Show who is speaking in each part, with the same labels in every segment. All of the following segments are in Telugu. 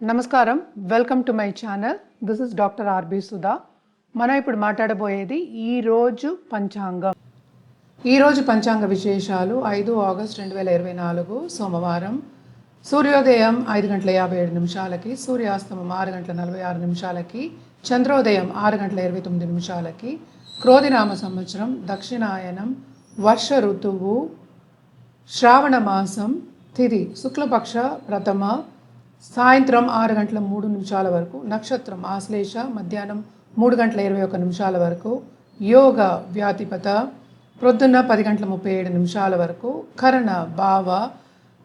Speaker 1: నమస్కారం, welcome to my channel. This is doctor R B Sudha. మనం ఇప్పుడు మాట్లాడబోయేది ఈరోజు పంచాంగం. ఈరోజు పంచాంగ విశేషాలు 5 ఆగస్టు 2024 సోమవారం. సూర్యోదయం 5 గంటల 57 నిమిషాలకి, సూర్యాస్తమం 6 గంటల 46 నిమిషాలకి, చంద్రోదయం 6 గంటల 29 నిమిషాలకి, క్రోధినామ సంవత్సరం, దక్షిణాయనం, వర్ష ఋతువు, శ్రావణ మాసం, తిథి శుక్లపక్ష ప్రథమ, సాయంత్రం 6 గంటల 3 నిమిషాల వరకు, నక్షత్రం ఆశ్లేష, మధ్యాహ్నం 3 గంటల 21 నిమిషాల వరకు, యోగ వ్యాధిపత, ప్రొద్దున్న 10 గంటల 37 నిమిషాల వరకు, కరణ భావ,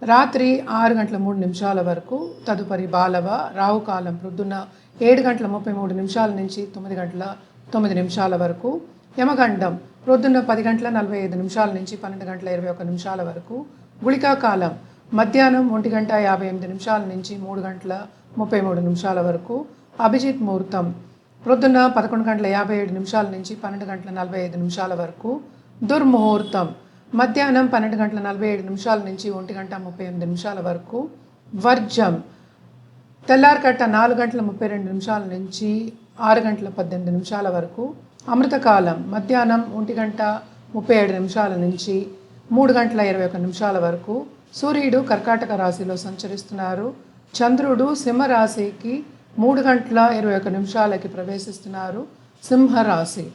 Speaker 1: రాత్రి 6 గంటల 3 నిమిషాల వరకు, తదుపరి బాలవ, రావుకాలం ప్రొద్దున్న 7 గంటల 33 నిమిషాల నుంచి 9 గంటల 9 నిమిషాల వరకు, యమగండం ప్రొద్దున్న 10 గంటల 45 నిమిషాల నుంచి 12 గంటల 21 నిమిషాల వరకు, గుళికా కాలం మధ్యాహ్నం 1 గంట 58 నిమిషాల నుంచి 3 గంటల 33 నిమిషాల వరకు, అభిజిత్ ముహూర్తం ప్రొద్దున 11 గంటల 57 నిమిషాల నుంచి 12 గంటల 45 నిమిషాల వరకు, దుర్ముహూర్తం మధ్యాహ్నం 12 గంటల 47 నిమిషాల నుంచి 1 గంట 38 నిమిషాల వరకు, వర్జం తెల్లారకట్ట 4 గంటల 32 నిమిషాల నుంచి 6 గంటల 18 నిమిషాల వరకు, అమృతకాలం మధ్యాహ్నం 1 గంట 37 నిమిషాల నుంచి 3 గంటల 21 నిమిషాల వరకు. సూర్యుడు కర్కాటక రాశిలో సంచరిస్తున్నారు. చంద్రుడు సింహరాశికి 3 గంటల 21 నిమిషాలకి ప్రవేశిస్తున్నారు. సింహరాశి